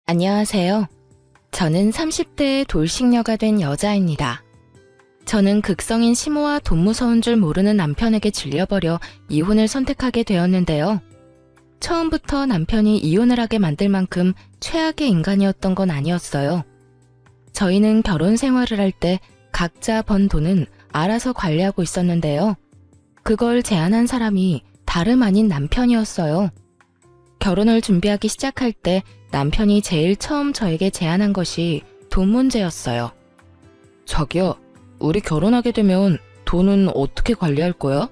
안녕하세요. 저는 30대의 돌싱녀가 된 여자입니다. 저는 극성인 시모와 돈 무서운 줄 모르는 남편에게 질려버려 이혼을 선택하게 되었는데요. 처음부터 남편이 이혼을 하게 만들 만큼 최악의 인간이었던 건 아니었어요. 저희는 결혼 생활을 할 때 각자 번 돈은 알아서 관리하고 있었는데요. 그걸 제안한 사람이 다름 아닌 남편이었어요. 결혼을 준비하기 시작할 때 남편이 제일 처음 저에게 제안한 것이 돈 문제였어요. 자기야, 우리 결혼하게 되면 돈은 어떻게 관리할 거야?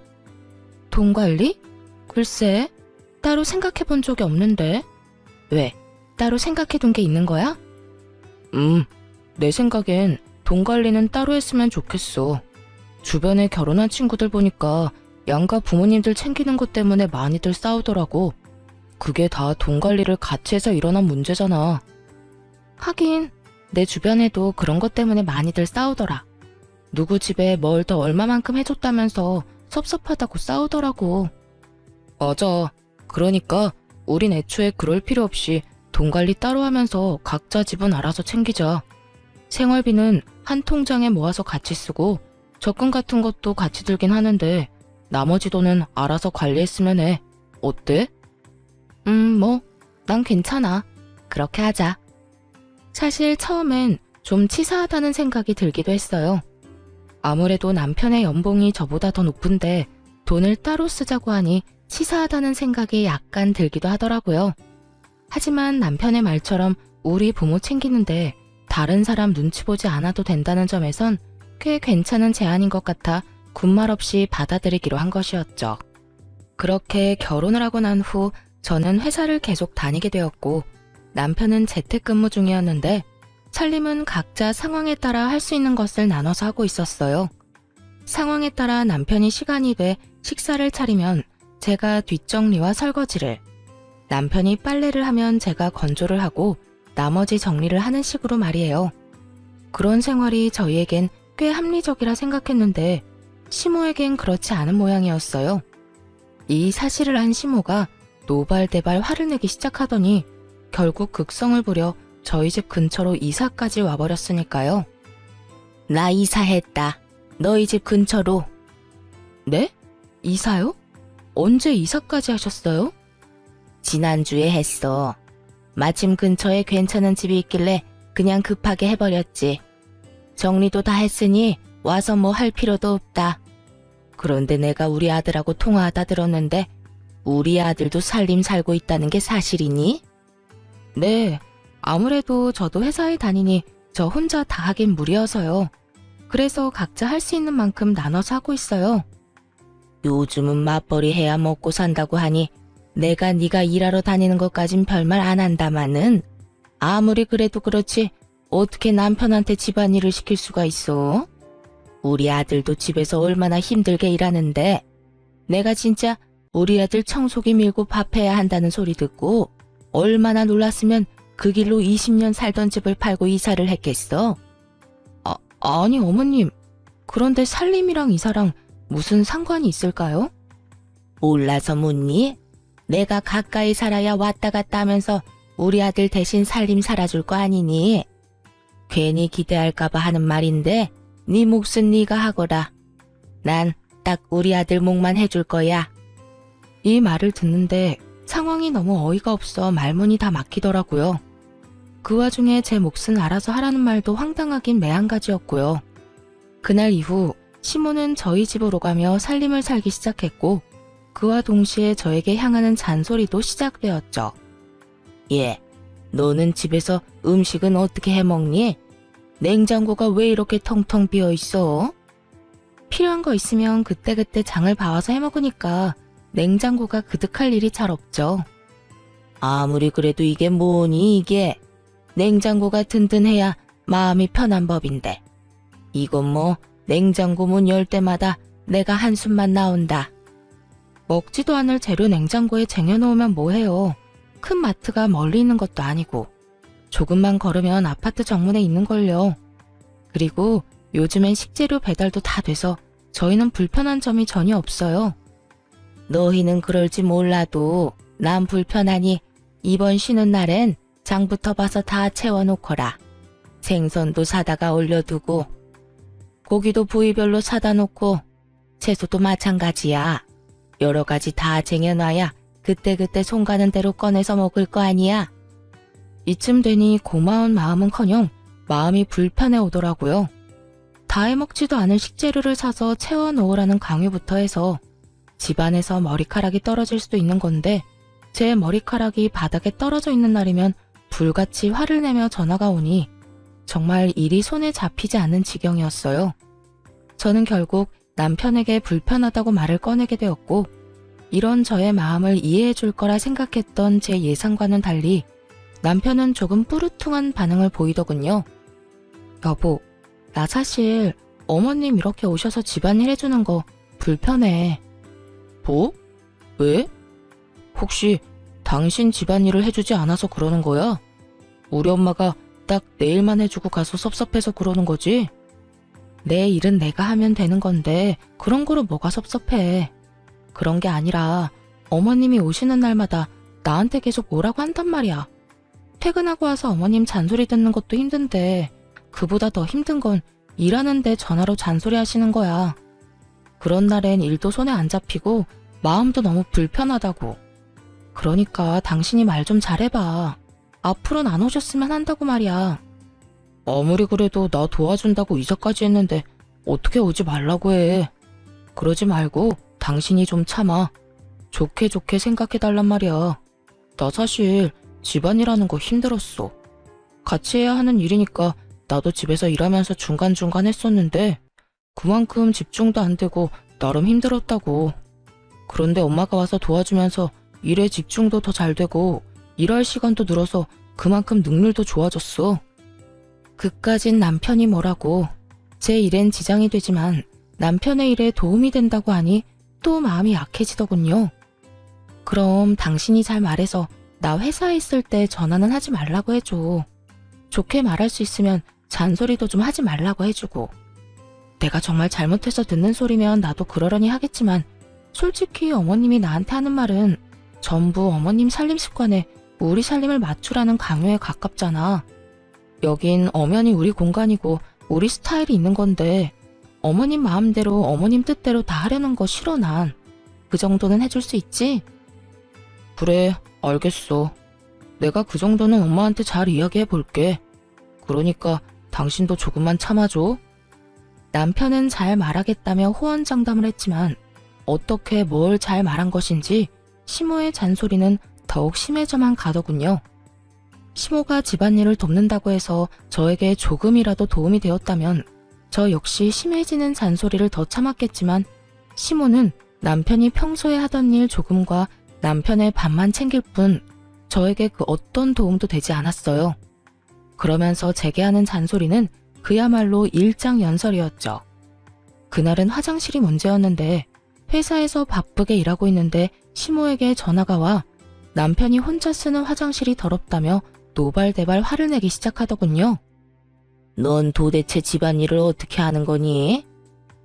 돈 관리? 글쎄, 따로 생각해 본 적이 없는데. 왜? 따로 생각해 둔 게 있는 거야? 내 생각엔 돈 관리는 따로 했으면 좋겠어. 주변에 결혼한 친구들 보니까 양가 부모님들 챙기는 것 때문에 많이들 싸우더라고. 그게 다 돈 관리를 같이 해서 일어난 문제잖아. 하긴 내 주변에도 그런 것 때문에 많이들 싸우더라. 누구 집에 뭘 더 얼마만큼 해줬다면서 섭섭하다고 싸우더라고. 맞아. 그러니까 우린 애초에 그럴 필요 없이 돈 관리 따로 하면서 각자 집은 알아서 챙기자. 생활비는 한 통장에 모아서 같이 쓰고 적금 같은 것도 같이 들긴 하는데 나머지 돈은 알아서 관리했으면 해. 어때? 난 괜찮아. 그렇게 하자. 사실 처음엔 좀 치사하다는 생각이 들기도 했어요. 아무래도 남편의 연봉이 저보다 더 높은데 돈을 따로 쓰자고 하니 치사하다는 생각이 약간 들기도 하더라고요. 하지만 남편의 말처럼 우리 부모 챙기는데 다른 사람 눈치 보지 않아도 된다는 점에선 꽤 괜찮은 제안인 것 같아 군말 없이 받아들이기로 한 것이었죠. 그렇게 결혼을 하고 난 후 저는 회사를 계속 다니게 되었고 남편은 재택근무 중이었는데 살림은 각자 상황에 따라 할 수 있는 것을 나눠서 하고 있었어요. 상황에 따라 남편이 시간이 돼 식사를 차리면 제가 뒷정리와 설거지를, 남편이 빨래를 하면 제가 건조를 하고 나머지 정리를 하는 식으로 말이에요. 그런 생활이 저희에겐 꽤 합리적이라 생각했는데 시모에겐 그렇지 않은 모양이었어요. 이 사실을 안 시모가 노발대발 화를 내기 시작하더니 결국 극성을 부려 저희 집 근처로 이사까지 와버렸으니까요. 나 이사했다. 너희 집 근처로. 네? 이사요? 언제 이사까지 하셨어요? 지난주에 했어. 마침 근처에 괜찮은 집이 있길래 그냥 급하게 해버렸지. 정리도 다 했으니 와서 뭐 할 필요도 없다. 그런데 내가 우리 아들하고 통화하다 들었는데 우리 아들도 살림 살고 있다는 게 사실이니? 네, 아무래도 저도 회사에 다니니 저 혼자 다 하긴 무리여서요. 그래서 각자 할 수 있는 만큼 나눠서 하고 있어요. 요즘은 맞벌이 해야 먹고 산다고 하니 내가 네가 일하러 다니는 것까진 별말 안 한다마는 아무리 그래도 그렇지 어떻게 남편한테 집안일을 시킬 수가 있어? 우리 아들도 집에서 얼마나 힘들게 일하는데 내가 진짜 우리 아들 청소기 밀고 밥해야 한다는 소리 듣고 얼마나 놀랐으면 그 길로 20년 살던 집을 팔고 이사를 했겠어? 아니 어머님, 그런데 살림이랑 이사랑 무슨 상관이 있을까요? 몰라서 묻니? 내가 가까이 살아야 왔다 갔다 하면서 우리 아들 대신 살림 살아줄 거 아니니? 괜히 기대할까봐 하는 말인데 네 몫은 네가 하거라. 난 딱 우리 아들 몫만 해줄 거야. 이 말을 듣는데 상황이 너무 어이가 없어 말문이 다 막히더라고요. 그 와중에 제 몫은 알아서 하라는 말도 황당하긴 매한가지였고요. 그날 이후 시모는 저희 집으로 가며 살림을 살기 시작했고 그와 동시에 저에게 향하는 잔소리도 시작되었죠. 예, 너는 집에서 음식은 어떻게 해먹니? 냉장고가 왜 이렇게 텅텅 비어있어? 필요한 거 있으면 그때그때 장을 봐와서 해먹으니까 냉장고가 그득할 일이 잘 없죠. 아무리 그래도 이게 뭐니 이게. 냉장고가 든든해야 마음이 편한 법인데. 이건 뭐 냉장고 문 열 때마다 내가 한숨만 나온다. 먹지도 않을 재료 냉장고에 쟁여놓으면 뭐해요. 큰 마트가 멀리 있는 것도 아니고 조금만 걸으면 아파트 정문에 있는걸요. 그리고 요즘엔 식재료 배달도 다 돼서 저희는 불편한 점이 전혀 없어요. 너희는 그럴지 몰라도 난 불편하니 이번 쉬는 날엔 장부터 봐서 다 채워놓거라. 생선도 사다가 올려두고 고기도 부위별로 사다 놓고 채소도 마찬가지야. 여러 가지 다 쟁여놔야 그때그때 손 가는 대로 꺼내서 먹을 거 아니야. 이쯤 되니 고마운 마음은커녕 마음이 불편해 오더라고요. 다 해먹지도 않을 식재료를 사서 채워놓으라는 강요부터 해서 집안에서 머리카락이 떨어질 수도 있는 건데 제 머리카락이 바닥에 떨어져 있는 날이면 불같이 화를 내며 전화가 오니 정말 일이 손에 잡히지 않는 지경이었어요. 저는 결국 남편에게 불편하다고 말을 꺼내게 되었고 이런 저의 마음을 이해해 줄 거라 생각했던 제 예상과는 달리 남편은 조금 뿌르퉁한 반응을 보이더군요. 여보, 나 사실 어머님 이렇게 오셔서 집안일 해주는 거 불편해. 뭐? 왜? 혹시 당신 집안일을 해주지 않아서 그러는 거야? 우리 엄마가 딱 내 일만 해주고 가서 섭섭해서 그러는 거지? 내 일은 내가 하면 되는 건데 그런 거로 뭐가 섭섭해. 그런 게 아니라 어머님이 오시는 날마다 나한테 계속 뭐라고 한단 말이야. 퇴근하고 와서 어머님 잔소리 듣는 것도 힘든데 그보다 더 힘든 건 일하는데 전화로 잔소리 하시는 거야. 그런 날엔 일도 손에 안 잡히고 마음도 너무 불편하다고. 그러니까 당신이 말 좀 잘해봐. 앞으로는 안 오셨으면 한다고 말이야. 아무리 그래도 나 도와준다고 이사까지 했는데 어떻게 오지 말라고 해. 그러지 말고 당신이 좀 참아. 좋게 좋게 생각해달란 말이야. 나 사실 집안일하는 거 힘들었어. 같이 해야 하는 일이니까 나도 집에서 일하면서 중간중간 했었는데 그만큼 집중도 안 되고 나름 힘들었다고. 그런데 엄마가 와서 도와주면서 일에 집중도 더 잘 되고 일할 시간도 늘어서 그만큼 능률도 좋아졌어. 그까진 남편이 뭐라고. 제 일엔 지장이 되지만 남편의 일에 도움이 된다고 하니 또 마음이 약해지더군요. 그럼 당신이 잘 말해서 나 회사에 있을 때 전화는 하지 말라고 해줘. 좋게 말할 수 있으면 잔소리도 좀 하지 말라고 해주고. 내가 정말 잘못해서 듣는 소리면 나도 그러려니 하겠지만 솔직히 어머님이 나한테 하는 말은 전부 어머님 살림 습관에 우리 살림을 맞추라는 강요에 가깝잖아. 여긴 엄연히 우리 공간이고 우리 스타일이 있는 건데 어머님 마음대로 어머님 뜻대로 다 하려는 거 싫어 난. 그 정도는 해줄 수 있지? 그래, 알겠어. 내가 그 정도는 엄마한테 잘 이야기해 볼게. 그러니까 당신도 조금만 참아줘. 남편은 잘 말하겠다며 호언장담을 했지만 어떻게 뭘 잘 말한 것인지 시모의 잔소리는 더욱 심해져만 가더군요. 시모가 집안일을 돕는다고 해서 저에게 조금이라도 도움이 되었다면 저 역시 심해지는 잔소리를 더 참았겠지만 시모는 남편이 평소에 하던 일 조금과 남편의 밥만 챙길 뿐 저에게 그 어떤 도움도 되지 않았어요. 그러면서 제게 하는 잔소리는 그야말로 일장연설이었죠. 그날은 화장실이 문제였는데 회사에서 바쁘게 일하고 있는데 시모에게 전화가 와 남편이 혼자 쓰는 화장실이 더럽다며 노발대발 화를 내기 시작하더군요. 넌 도대체 집안일을 어떻게 하는 거니?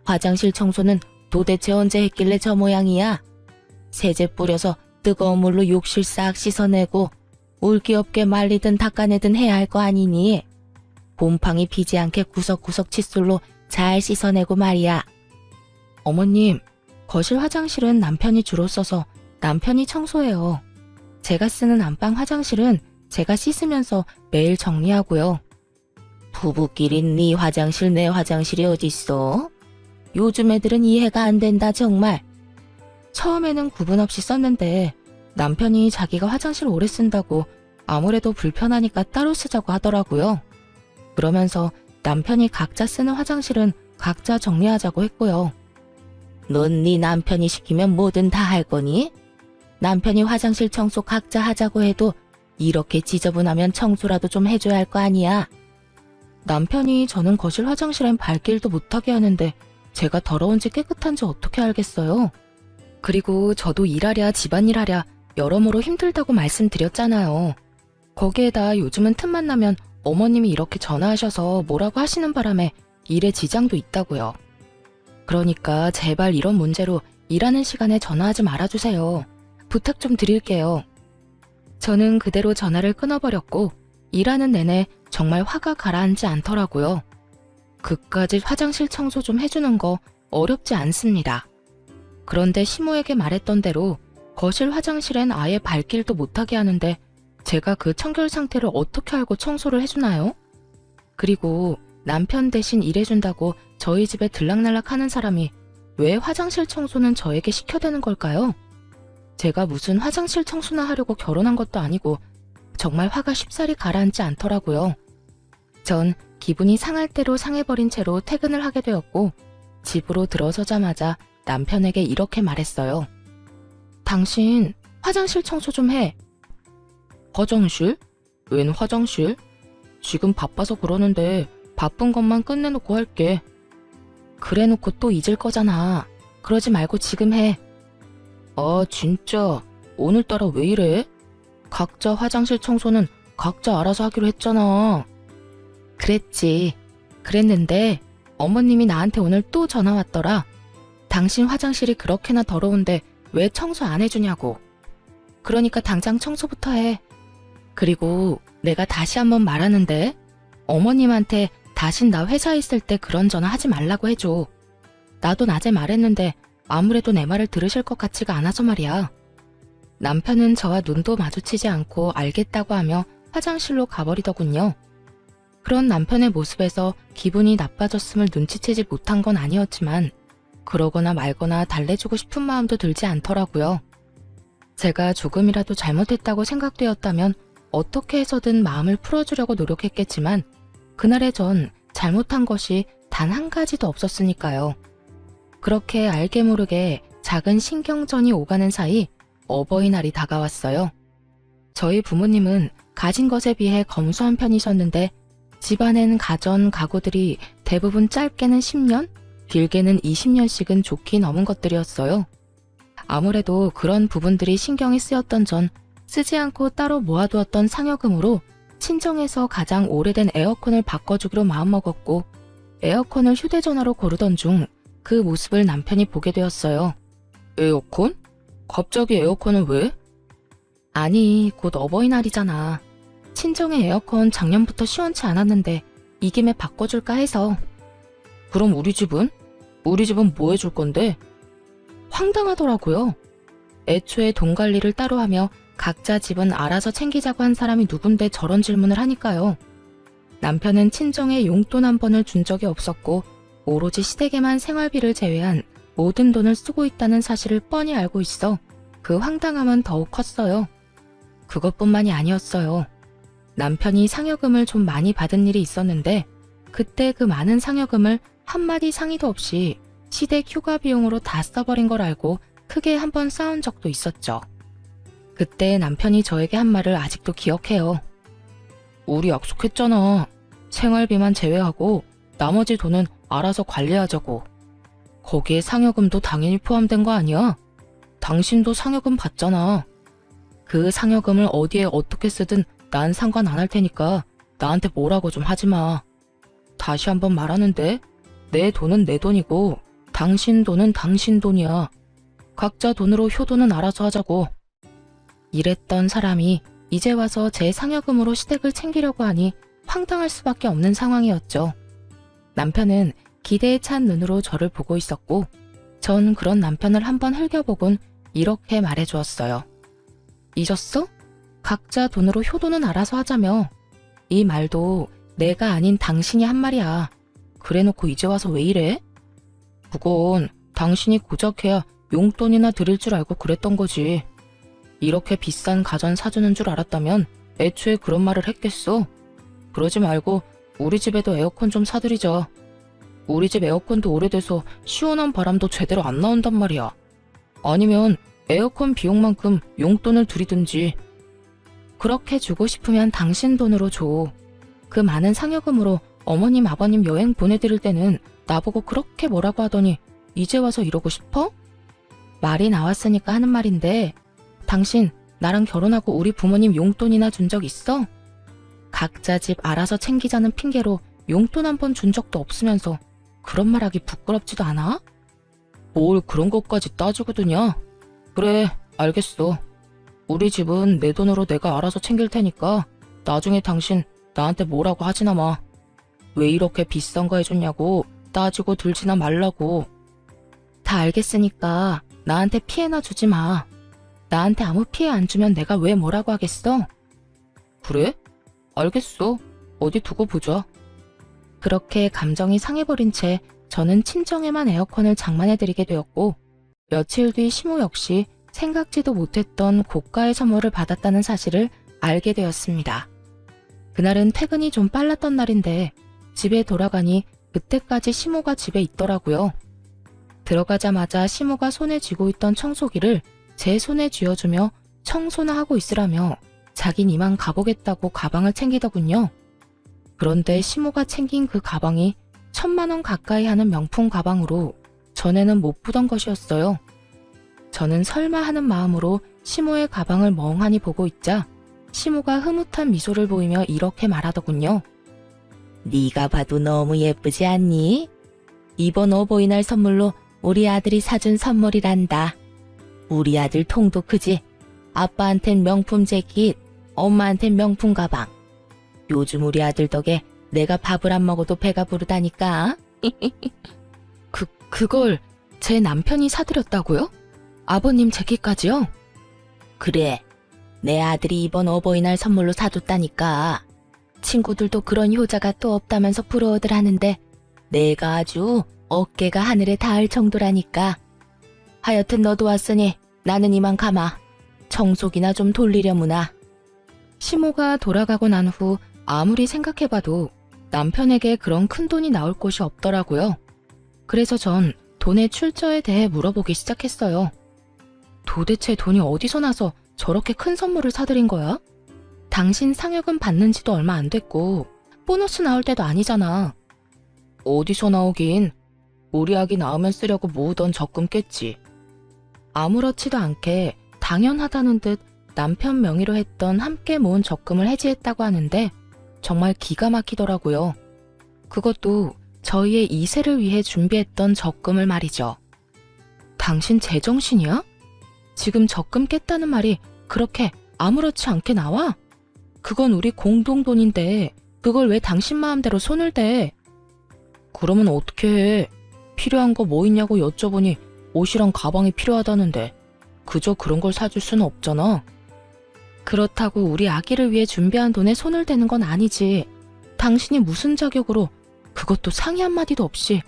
화장실 청소는 도대체 언제 했길래 저 모양이야? 세제 뿌려서 뜨거운 물로 욕실 싹 씻어내고 물기 없게 말리든 닦아내든 해야 할 거 아니니? 곰팡이 피지 않게 구석구석 칫솔로 잘 씻어내고 말이야. 어머님, 거실 화장실은 남편이 주로 써서 남편이 청소해요. 제가 쓰는 안방 화장실은 제가 씻으면서 매일 정리하고요. 부부끼리 네 화장실 내 화장실이 어딨어? 요즘 애들은 이해가 안 된다 정말. 처음에는 구분 없이 썼는데 남편이 자기가 화장실 오래 쓴다고 아무래도 불편하니까 따로 쓰자고 하더라고요. 그러면서 남편이 각자 쓰는 화장실은 각자 정리하자고 했고요. 넌 네 남편이 시키면 뭐든 다 할 거니? 남편이 화장실 청소 각자 하자고 해도 이렇게 지저분하면 청소라도 좀 해줘야 할 거 아니야. 남편이 저는 거실 화장실엔 발길도 못하게 하는데 제가 더러운지 깨끗한지 어떻게 알겠어요? 그리고 저도 일하랴 집안일 하랴 여러모로 힘들다고 말씀드렸잖아요. 거기에다 요즘은 틈만 나면 어머님이 이렇게 전화하셔서 뭐라고 하시는 바람에 일에 지장도 있다고요. 그러니까 제발 이런 문제로 일하는 시간에 전화하지 말아주세요. 부탁 좀 드릴게요. 저는 그대로 전화를 끊어버렸고 일하는 내내 정말 화가 가라앉지 않더라고요. 그까짓 화장실 청소 좀 해주는 거 어렵지 않습니다. 그런데 시모에게 말했던 대로 거실 화장실엔 아예 발길도 못하게 하는데 제가 그 청결 상태를 어떻게 알고 청소를 해주나요? 그리고 남편 대신 일해준다고 저희 집에 들락날락 하는 사람이 왜 화장실 청소는 저에게 시켜대는 걸까요? 제가 무슨 화장실 청소나 하려고 결혼한 것도 아니고 정말 화가 쉽사리 가라앉지 않더라고요. 전 기분이 상할 대로 상해버린 채로 퇴근을 하게 되었고 집으로 들어서자마자 남편에게 이렇게 말했어요. 당신 화장실 청소 좀 해. 화장실? 웬 화장실? 지금 바빠서 그러는데 바쁜 것만 끝내놓고 할게. 그래놓고 또 잊을 거잖아. 그러지 말고 지금 해. 아 진짜 오늘따라 왜 이래? 각자 화장실 청소는 각자 알아서 하기로 했잖아. 그랬지. 그랬는데 어머님이 나한테 오늘 또 전화 왔더라. 당신 화장실이 그렇게나 더러운데 왜 청소 안 해주냐고. 그러니까 당장 청소부터 해. 그리고 내가 다시 한번 말하는데 어머님한테 다신 나 회사에 있을 때 그런 전화 하지 말라고 해줘. 나도 낮에 말했는데 아무래도 내 말을 들으실 것 같지가 않아서 말이야. 남편은 저와 눈도 마주치지 않고 알겠다고 하며 화장실로 가버리더군요. 그런 남편의 모습에서 기분이 나빠졌음을 눈치채지 못한 건 아니었지만 그러거나 말거나 달래주고 싶은 마음도 들지 않더라고요. 제가 조금이라도 잘못했다고 생각되었다면 어떻게 해서든 마음을 풀어주려고 노력했겠지만 그날의 전 잘못한 것이 단 한 가지도 없었으니까요. 그렇게 알게 모르게 작은 신경전이 오가는 사이 어버이날이 다가왔어요. 저희 부모님은 가진 것에 비해 검소한 편이셨는데 집안엔 가전, 가구들이 대부분 짧게는 10년, 길게는 20년씩은 좋게 넘은 것들이었어요. 아무래도 그런 부분들이 신경이 쓰였던 전 쓰지 않고 따로 모아두었던 상여금으로 친정에서 가장 오래된 에어컨을 바꿔주기로 마음먹었고 에어컨을 휴대전화로 고르던 중 그 모습을 남편이 보게 되었어요. 에어컨? 갑자기 에어컨은 왜? 아니, 곧 어버이날이잖아. 친정의 에어컨 작년부터 시원치 않았는데 이 김에 바꿔줄까 해서. 그럼 우리 집은? 우리 집은 뭐 해줄 건데? 황당하더라고요. 애초에 돈 관리를 따로 하며 각자 집은 알아서 챙기자고 한 사람이 누군데 저런 질문을 하니까요. 남편은 친정에 용돈 한 번을 준 적이 없었고 오로지 시댁에만 생활비를 제외한 모든 돈을 쓰고 있다는 사실을 뻔히 알고 있어 그 황당함은 더욱 컸어요. 그것뿐만이 아니었어요. 남편이 상여금을 좀 많이 받은 일이 있었는데 그때 그 많은 상여금을 한마디 상의도 없이 시댁 휴가 비용으로 다 써버린 걸 알고 크게 한번 싸운 적도 있었죠. 그때 남편이 저에게 한 말을 아직도 기억해요. 우리 약속했잖아. 생활비만 제외하고 나머지 돈은 알아서 관리하자고. 거기에 상여금도 당연히 포함된 거 아니야? 당신도 상여금 받잖아. 그 상여금을 어디에 어떻게 쓰든 난 상관 안 할 테니까 나한테 뭐라고 좀 하지 마. 다시 한번 말하는데 내 돈은 내 돈이고 당신 돈은 당신 돈이야. 각자 돈으로 효도는 알아서 하자고. 이랬던 사람이 이제 와서 제 상여금으로 시댁을 챙기려고 하니 황당할 수밖에 없는 상황이었죠. 남편은 기대에 찬 눈으로 저를 보고 있었고 전 그런 남편을 한번 흘겨보곤 이렇게 말해주었어요. 잊었어? 각자 돈으로 효도는 알아서 하자며. 이 말도 내가 아닌 당신이 한 말이야. 그래놓고 이제 와서 왜 이래? 그건 당신이 고작 해야 용돈이나 드릴 줄 알고 그랬던 거지. 이렇게 비싼 가전 사주는 줄 알았다면 애초에 그런 말을 했겠어. 그러지 말고 우리 집에도 에어컨 좀 사드리자. 우리 집 에어컨도 오래돼서 시원한 바람도 제대로 안 나온단 말이야. 아니면 에어컨 비용만큼 용돈을 드리든지. 그렇게 주고 싶으면 당신 돈으로 줘. 그 많은 상여금으로 어머님 아버님 여행 보내드릴 때는 나보고 그렇게 뭐라고 하더니 이제 와서 이러고 싶어? 말이 나왔으니까 하는 말인데 당신 나랑 결혼하고 우리 부모님 용돈이나 준 적 있어? 각자 집 알아서 챙기자는 핑계로 용돈 한 번 준 적도 없으면서 그런 말하기 부끄럽지도 않아? 뭘 그런 것까지 따지고 드냐? 그래, 알겠어. 우리 집은 내 돈으로 내가 알아서 챙길 테니까 나중에 당신 나한테 뭐라고 하지나 마. 왜 이렇게 비싼 거 해줬냐고 따지고 들지나 말라고. 다 알겠으니까 나한테 피해나 주지 마. 나한테 아무 피해 안 주면 내가 왜 뭐라고 하겠어? 그래? 알겠어. 어디 두고 보자. 그렇게 감정이 상해버린 채 저는 친정에만 에어컨을 장만해드리게 되었고, 며칠 뒤 시모 역시 생각지도 못했던 고가의 선물을 받았다는 사실을 알게 되었습니다. 그날은 퇴근이 좀 빨랐던 날인데 집에 돌아가니 그때까지 시모가 집에 있더라고요. 들어가자마자 시모가 손에 쥐고 있던 청소기를 제 손에 쥐어주며 청소나 하고 있으라며 자긴 이만 가보겠다고 가방을 챙기더군요. 그런데 시모가 챙긴 그 가방이 1,000만 원 가까이 하는 명품 가방으로 전에는 못 보던 것이었어요. 저는 설마 하는 마음으로 시모의 가방을 멍하니 보고 있자 시모가 흐뭇한 미소를 보이며 이렇게 말하더군요. 네가 봐도 너무 예쁘지 않니? 이번 어버이날 선물로 우리 아들이 사준 선물이란다. 우리 아들 통도 크지? 아빠한텐 명품 재킷, 엄마한텐 명품 가방. 요즘 우리 아들 덕에 내가 밥을 안 먹어도 배가 부르다니까. 그걸 제 남편이 사드렸다고요? 아버님 재킷까지요? 그래. 내 아들이 이번 어버이날 선물로 사줬다니까. 친구들도 그런 효자가 또 없다면서 부러워들 하는데 내가 아주 어깨가 하늘에 닿을 정도라니까. 하여튼 너도 왔으니 나는 이만 가마. 청소기나 좀 돌리려무나. 시모가 돌아가고 난 후 아무리 생각해봐도 남편에게 그런 큰 돈이 나올 곳이 없더라고요. 그래서 전 돈의 출처에 대해 물어보기 시작했어요. 도대체 돈이 어디서 나서 저렇게 큰 선물을 사드린 거야? 당신 상여금 받는 지도 얼마 안 됐고 보너스 나올 때도 아니잖아. 어디서 나오긴. 우리 아기 낳으면 쓰려고 모으던 적금 깼지. 아무렇지도 않게 당연하다는 듯 남편 명의로 했던 함께 모은 적금을 해지했다고 하는데 정말 기가 막히더라고요. 그것도 저희의 2세를 위해 준비했던 적금을 말이죠. 당신 제정신이야? 지금 적금 깼다는 말이 그렇게 아무렇지 않게 나와? 그건 우리 공동돈인데 그걸 왜 당신 마음대로 손을 대? 그러면 어떻게 해? 필요한 거 뭐 있냐고 여쭤보니 옷이랑 가방이 필요하다는데 그저 그런 걸 사줄 수는 없잖아. 그렇다고 우리 아기를 위해 준비한 돈에 손을 대는 건 아니지. 당신이 무슨 자격으로, 그것도 상의 한마디도 없이.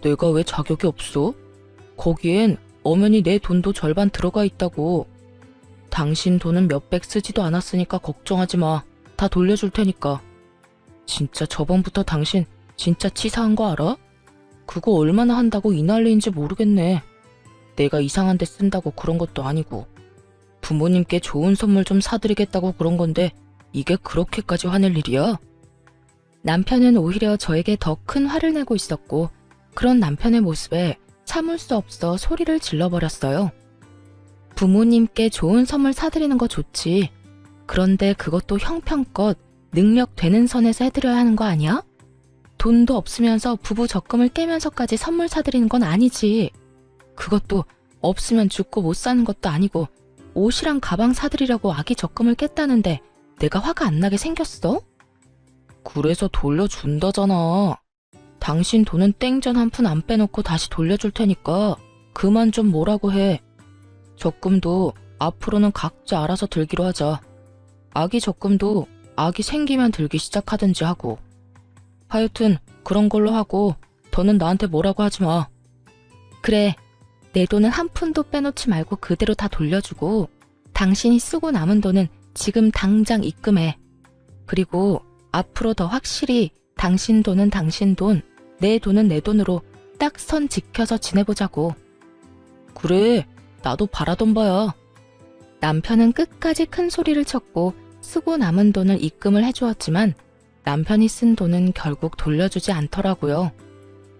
내가 왜 자격이 없어? 거기엔 엄연히 내 돈도 절반 들어가 있다고. 당신 돈은 몇백 쓰지도 않았으니까 걱정하지 마. 다 돌려줄 테니까. 진짜 저번부터 당신 진짜 치사한 거 알아? 그거 얼마나 한다고 이 난리인지 모르겠네. 내가 이상한 데 쓴다고 그런 것도 아니고. 부모님께 좋은 선물 좀 사드리겠다고 그런 건데 이게 그렇게까지 화낼 일이야? 남편은 오히려 저에게 더 큰 화를 내고 있었고 그런 남편의 모습에 참을 수 없어 소리를 질러버렸어요. 부모님께 좋은 선물 사드리는 거 좋지. 그런데 그것도 형편껏 능력 되는 선에서 해드려야 하는 거 아니야? 돈도 없으면서 부부 적금을 깨면서까지 선물 사드리는 건 아니지. 그것도 없으면 죽고 못 사는 것도 아니고 옷이랑 가방 사드리려고 아기 적금을 깼다는데 내가 화가 안 나게 생겼어? 그래서 돌려준다잖아. 당신 돈은 땡전 한 푼 안 빼놓고 다시 돌려줄 테니까 그만 좀 뭐라고 해. 적금도 앞으로는 각자 알아서 들기로 하자. 아기 적금도 아기 생기면 들기 시작하든지 하고. 하여튼 그런 걸로 하고 더는 나한테 뭐라고 하지 마. 그래, 내 돈은 한 푼도 빼놓지 말고 그대로 다 돌려주고 당신이 쓰고 남은 돈은 지금 당장 입금해. 그리고 앞으로 더 확실히 당신 돈은 당신 돈, 내 돈은 내 돈으로 딱 선 지켜서 지내보자고. 그래, 나도 바라던 바야. 남편은 끝까지 큰 소리를 쳤고 쓰고 남은 돈을 입금을 해주었지만 남편이 쓴 돈은 결국 돌려주지 않더라고요.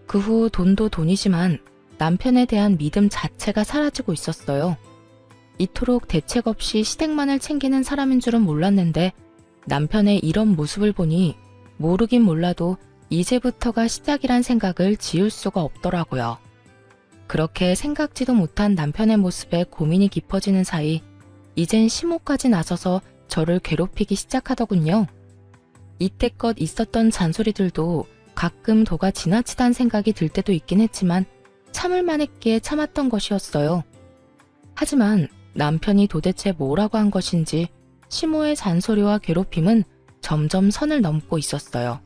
그 후 돈도 돈이지만 남편에 대한 믿음 자체가 사라지고 있었어요. 이토록 대책 없이 시댁만을 챙기는 사람인 줄은 몰랐는데 남편의 이런 모습을 보니 모르긴 몰라도 이제부터가 시작이란 생각을 지울 수가 없더라고요. 그렇게 생각지도 못한 남편의 모습에 고민이 깊어지는 사이 이젠 시모까지 나서서 저를 괴롭히기 시작하더군요. 이때껏 있었던 잔소리들도 가끔 도가 지나치단 생각이 들 때도 있긴 했지만 참을 만했기에 참았던 것이었어요. 하지만 남편이 도대체 뭐라고 한 것인지 시모의 잔소리와 괴롭힘은 점점 선을 넘고 있었어요.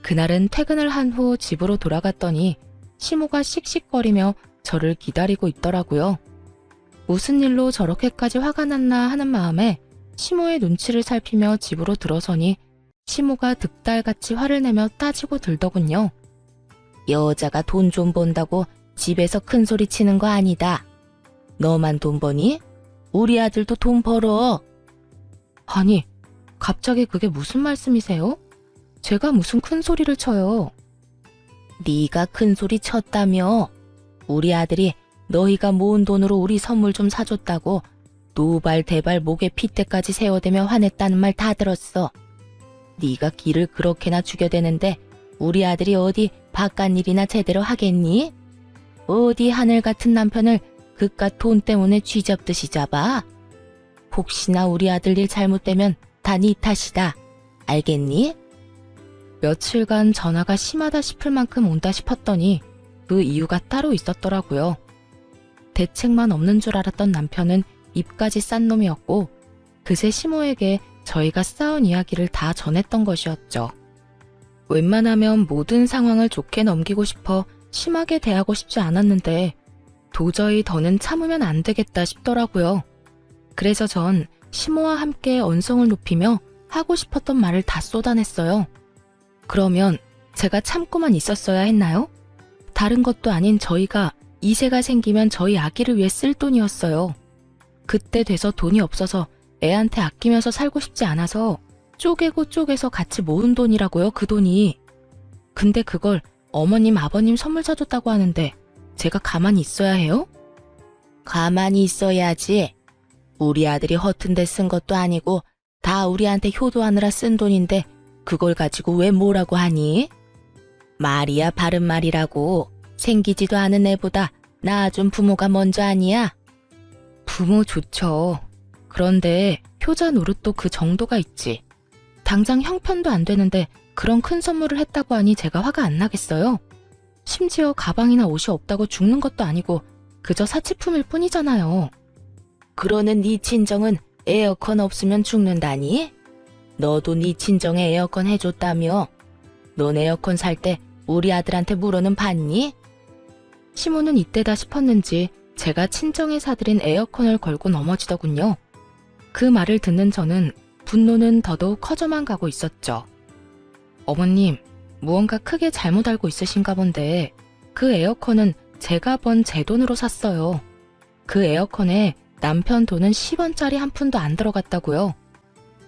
그날은 퇴근을 한 후 집으로 돌아갔더니 시모가 씩씩거리며 저를 기다리고 있더라고요. 무슨 일로 저렇게까지 화가 났나 하는 마음에 시모의 눈치를 살피며 집으로 들어서니 시모가 득달같이 화를 내며 따지고 들더군요. 여자가 돈 좀 번다고 집에서 큰 소리 치는 거 아니다. 너만 돈 버니? 우리 아들도 돈 벌어. 아니, 갑자기 그게 무슨 말씀이세요? 제가 무슨 큰 소리를 쳐요. 네가 큰 소리 쳤다며. 우리 아들이 너희가 모은 돈으로 우리 선물 좀 사줬다고 노발대발 목에 핏대까지 세워대며 화냈다는 말 다 들었어. 네가 기를 그렇게나 죽여대는데 우리 아들이 어디 바깥 일이나 제대로 하겠니? 어디 하늘 같은 남편을 그깟 돈 때문에 쥐잡듯이 잡아? 혹시나 우리 아들 일 잘못되면 다 네 탓이다. 알겠니? 며칠간 전화가 심하다 싶을 만큼 온다 싶었더니 그 이유가 따로 있었더라고요. 대책만 없는 줄 알았던 남편은 입까지 싼 놈이었고 그새 시모에게 저희가 싸운 이야기를 다 전했던 것이었죠. 웬만하면 모든 상황을 좋게 넘기고 싶어 심하게 대하고 싶지 않았는데 도저히 더는 참으면 안 되겠다 싶더라고요. 그래서 전 시모와 함께 언성을 높이며 하고 싶었던 말을 다 쏟아냈어요. 그러면 제가 참고만 있었어야 했나요? 다른 것도 아닌 저희가 이세가 생기면 저희 아기를 위해 쓸 돈이었어요. 그때 돼서 돈이 없어서 애한테 아끼면서 살고 싶지 않아서 쪼개고 쪼개서 같이 모은 돈이라고요, 그 돈이. 근데 그걸 어머님, 아버님 선물 사줬다고 하는데 제가 가만히 있어야 해요? 가만히 있어야지. 우리 아들이 허튼 데 쓴 것도 아니고 다 우리한테 효도하느라 쓴 돈인데 그걸 가지고 왜 뭐라고 하니? 말이야 바른 말이라고. 생기지도 않은 애보다 낳아준 부모가 먼저 아니야? 부모 좋죠. 그런데 효자 노릇도 그 정도가 있지. 당장 형편도 안 되는데 그런 큰 선물을 했다고 하니 제가 화가 안 나겠어요? 심지어 가방이나 옷이 없다고 죽는 것도 아니고 그저 사치품일 뿐이잖아요. 그러는 네 친정은 에어컨 없으면 죽는다니? 너도 네 친정에 에어컨 해줬다며? 넌 에어컨 살 때 우리 아들한테 물어는 봤니? 시모는 이때다 싶었는지 제가 친정에 사들인 에어컨을 걸고 넘어지더군요. 그 말을 듣는 저는 분노는 더더욱 커져만 가고 있었죠. 어머님, 무언가 크게 잘못 알고 있으신가 본데 그 에어컨은 제가 번 제 돈으로 샀어요. 그 에어컨에 남편 돈은 10원짜리 한 푼도 안 들어갔다고요.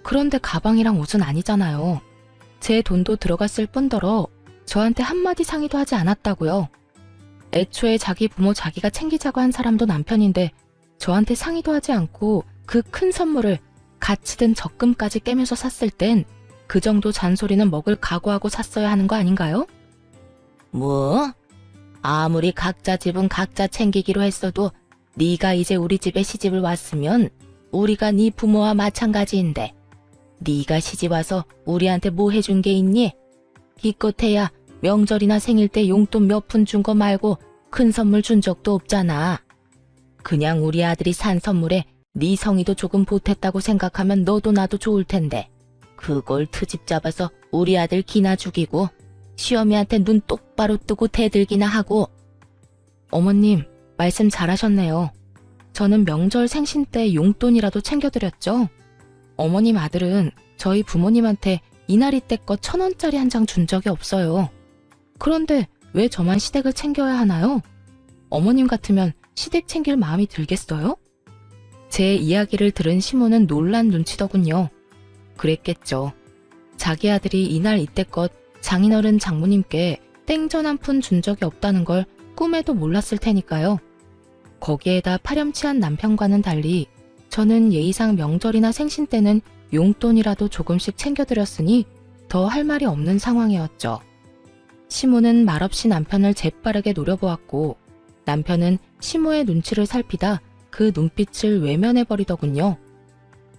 그런데 가방이랑 옷은 아니잖아요. 제 돈도 들어갔을 뿐더러 저한테 한마디 상의도 하지 않았다고요. 애초에 자기 부모 자기가 챙기자고 한 사람도 남편인데 저한테 상의도 하지 않고 그 큰 선물을 같이 든 적금까지 깨면서 샀을 땐 그 정도 잔소리는 먹을 각오하고 샀어야 하는 거 아닌가요? 뭐? 아무리 각자 집은 각자 챙기기로 했어도 네가 이제 우리 집에 시집을 왔으면 우리가 네 부모와 마찬가지인데 네가 시집 와서 우리한테 뭐 해준 게 있니? 기껏해야 명절이나 생일 때 용돈 몇 푼 준 거 말고 큰 선물 준 적도 없잖아. 그냥 우리 아들이 산 선물에 네 성의도 조금 보탰다고 생각하면 너도 나도 좋을 텐데 그걸 트집 잡아서 우리 아들 기나 죽이고 시어미한테 눈 똑바로 뜨고 대들기나 하고. 어머님, 말씀 잘하셨네요. 저는 명절 생신 때 용돈이라도 챙겨드렸죠. 어머님 아들은 저희 부모님한테 이날이 때껏 1,000원짜리 한 장 준 적이 없어요. 그런데 왜 저만 시댁을 챙겨야 하나요? 어머님 같으면 시댁 챙길 마음이 들겠어요? 제 이야기를 들은 시모는 놀란 눈치더군요. 그랬겠죠. 자기 아들이 이날 이때껏 장인어른 장모님께 땡전 한 푼 준 적이 없다는 걸 꿈에도 몰랐을 테니까요. 거기에다 파렴치한 남편과는 달리 저는 예의상 명절이나 생신 때는 용돈이라도 조금씩 챙겨드렸으니 더 할 말이 없는 상황이었죠. 시모는 말없이 남편을 재빠르게 노려보았고 남편은 시모의 눈치를 살피다 그 눈빛을 외면해버리더군요.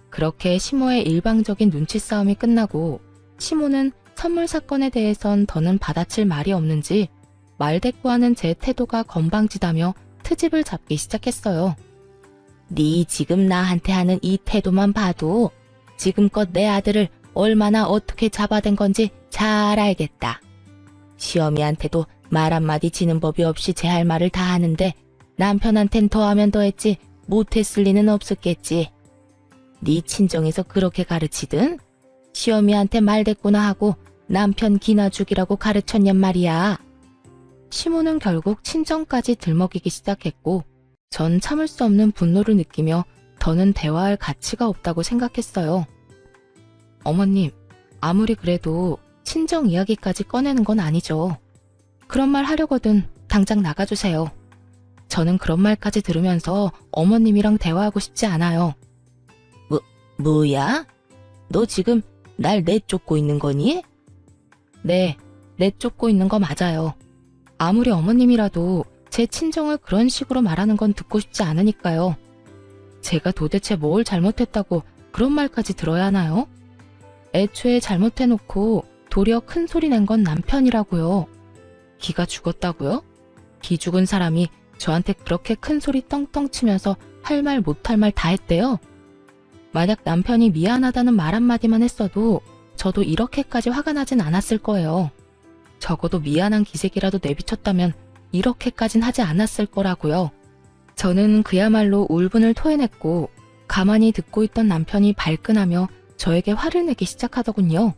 그렇게 시모의 일방적인 눈치 싸움이 끝나고 시모는 선물 사건에 대해선 더는 받아칠 말이 없는지 말대꾸하는 제 태도가 건방지다며 트집을 잡기 시작했어요. 네 지금 나한테 하는 이 태도만 봐도 지금껏 내 아들을 얼마나 어떻게 잡아댄 건지 잘 알겠다. 시어미한테도 말 한마디 지는 법이 없이 제 할 말을 다 하는데 남편한텐 더하면 더했지 못했을 리는 없었겠지. 네 친정에서 그렇게 가르치든 시어미한테 말대꾸나 하고 남편 기나 죽이라고 가르쳤냔 말이야. 시모는 결국 친정까지 들먹이기 시작했고 전 참을 수 없는 분노를 느끼며 더는 대화할 가치가 없다고 생각했어요. 어머님, 아무리 그래도 친정 이야기까지 꺼내는 건 아니죠. 그런 말 하려거든 당장 나가주세요. 저는 그런 말까지 들으면서 어머님이랑 대화하고 싶지 않아요. 뭐야? 너 지금 날 내쫓고 있는 거니? 네, 내쫓고 있는 거 맞아요. 아무리 어머님이라도 제 친정을 그런 식으로 말하는 건 듣고 싶지 않으니까요. 제가 도대체 뭘 잘못했다고 그런 말까지 들어야 하나요? 애초에 잘못해놓고 도리어 큰 소리 낸 건 남편이라고요. 기가 죽었다고요? 기 죽은 사람이 저한테 그렇게 큰 소리 떵떵 치면서 할 말 못할 말 다 했대요. 만약 남편이 미안하다는 말 한마디만 했어도 저도 이렇게까지 화가 나진 않았을 거예요. 적어도 미안한 기색이라도 내비쳤다면 이렇게까진 하지 않았을 거라고요. 저는 그야말로 울분을 토해냈고 가만히 듣고 있던 남편이 발끈하며 저에게 화를 내기 시작하더군요.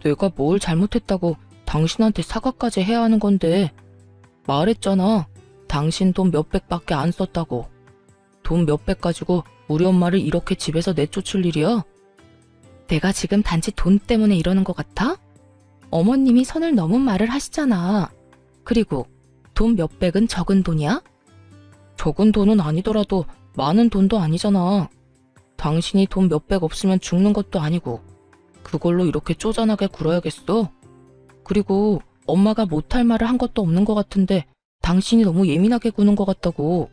내가 뭘 잘못했다고 당신한테 사과까지 해야 하는 건데. 말했잖아. 당신 돈 몇백밖에 안 썼다고. 돈 몇백 가지고 우리 엄마를 이렇게 집에서 내쫓을 일이야? 내가 지금 단지 돈 때문에 이러는 것 같아? 어머님이 선을 넘은 말을 하시잖아. 그리고 돈 몇백은 적은 돈이야? 적은 돈은 아니더라도 많은 돈도 아니잖아. 당신이 돈 몇백 없으면 죽는 것도 아니고 그걸로 이렇게 쪼잔하게 굴어야겠어? 그리고 엄마가 못할 말을 한 것도 없는 것 같은데 당신이 너무 예민하게 구는 것 같다고.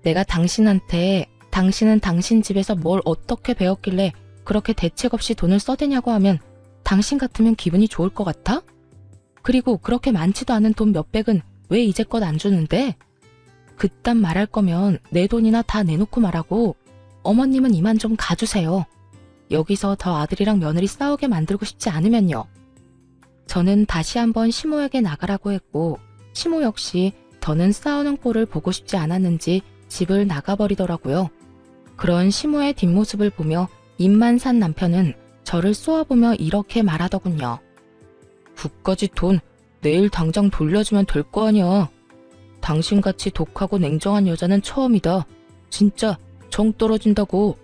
내가 당신한테 당신은 당신 집에서 뭘 어떻게 배웠길래 그렇게 대책 없이 돈을 써대냐고 하면 당신 같으면 기분이 좋을 것 같아? 그리고 그렇게 많지도 않은 돈 몇백은 왜 이제껏 안 주는데? 그딴 말할 거면 내 돈이나 다 내놓고 말하고 어머님은 이만 좀 가주세요. 여기서 더 아들이랑 며느리 싸우게 만들고 싶지 않으면요. 저는 다시 한번 시모에게 나가라고 했고 시모 역시 더는 싸우는 꼴을 보고 싶지 않았는지 집을 나가버리더라고요. 그런 시모의 뒷모습을 보며 입만 산 남편은 저를 쏘아보며 이렇게 말하더군요. 그까지 돈 내일 당장 돌려주면 될 거 아니야. 당신같이 독하고 냉정한 여자는 처음이다. 진짜 정 떨어진다고.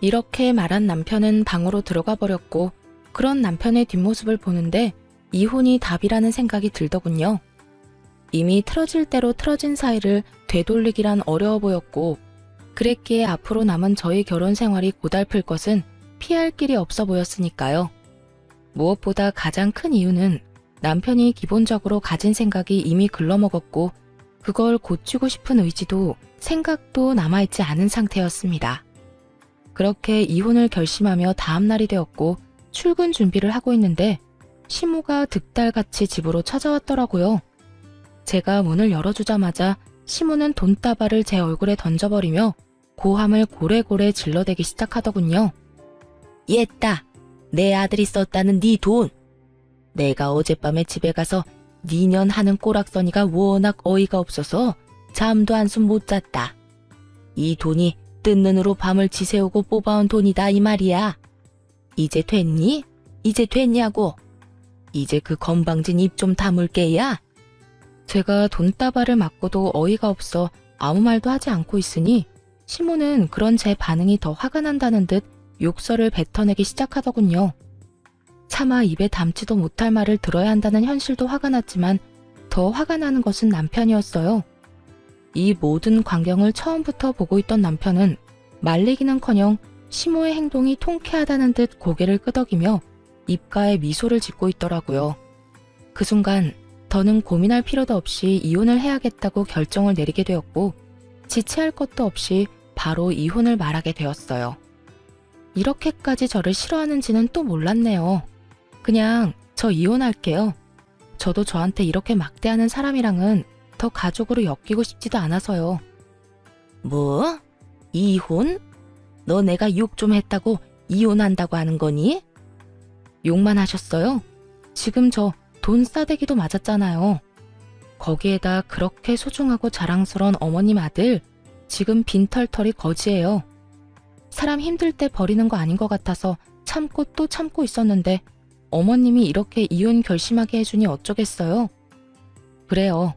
이렇게 말한 남편은 방으로 들어가 버렸고 그런 남편의 뒷모습을 보는데 이혼이 답이라는 생각이 들더군요. 이미 틀어질 대로 틀어진 사이를 되돌리기란 어려워 보였고 그랬기에 앞으로 남은 저희 결혼 생활이 고달플 것은 피할 길이 없어 보였으니까요. 무엇보다 가장 큰 이유는 남편이 기본적으로 가진 생각이 이미 글러먹었고 그걸 고치고 싶은 의지도 생각도 남아있지 않은 상태였습니다. 그렇게 이혼을 결심하며 다음 날이 되었고 출근 준비를 하고 있는데 시모가 득달같이 집으로 찾아왔더라고요. 제가 문을 열어주자마자 시모는 돈다발을 제 얼굴에 던져버리며 고함을 고래고래 질러대기 시작하더군요. 얘따, 내 아들이 썼다는 네 돈. 내가 어젯밤에 집에 가서 니년 하는 꼬락서니가 워낙 어이가 없어서 잠도 한숨 못 잤다. 이 돈이 뜬 눈으로 밤을 지새우고 뽑아온 돈이다 이 말이야. 이제 됐니? 이제 됐냐고. 이제 그 건방진 입 좀 다물게야. 제가 돈다발을 맞고도 어이가 없어 아무 말도 하지 않고 있으니 시모는 그런 제 반응이 더 화가 난다는 듯 욕설을 뱉어내기 시작하더군요. 차마 입에 담지도 못할 말을 들어야 한다는 현실도 화가 났지만 더 화가 나는 것은 남편이었어요. 이 모든 광경을 처음부터 보고 있던 남편은 말리기는커녕 시모의 행동이 통쾌하다는 듯 고개를 끄덕이며 입가에 미소를 짓고 있더라고요. 그 순간 더는 고민할 필요도 없이 이혼을 해야겠다고 결정을 내리게 되었고 지체할 것도 없이 바로 이혼을 말하게 되었어요. 이렇게까지 저를 싫어하는지는 또 몰랐네요. 그냥 저 이혼할게요. 저도 저한테 이렇게 막대하는 사람이랑은 더 가족으로 엮이고 싶지도 않아서요. 뭐? 이혼? 너 내가 욕 좀 했다고 이혼한다고 하는 거니? 욕만 하셨어요? 지금 저 돈 싸대기도 맞았잖아요. 거기에다 그렇게 소중하고 자랑스러운 어머님 아들, 지금 빈털털이 거지예요. 사람 힘들 때 버리는 거 아닌 것 같아서 참고 또 참고 있었는데 어머님이 이렇게 이혼 결심하게 해주니 어쩌겠어요. 그래요.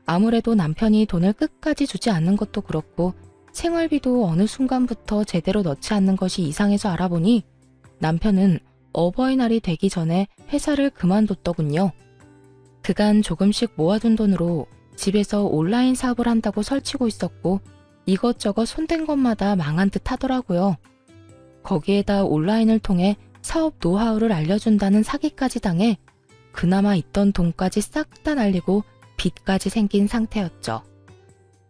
아무래도 남편이 돈을 끝까지 주지 않는 것도 그렇고 생활비도 어느 순간부터 제대로 넣지 않는 것이 이상해서 알아보니 남편은 어버이날이 되기 전에 회사를 그만뒀더군요. 그간 조금씩 모아둔 돈으로 집에서 온라인 사업을 한다고 설치고 있었고 이것저것 손댄 것마다 망한 듯 하더라고요. 거기에다 온라인을 통해 사업 노하우를 알려준다는 사기까지 당해 그나마 있던 돈까지 싹 다 날리고 빚까지 생긴 상태였죠.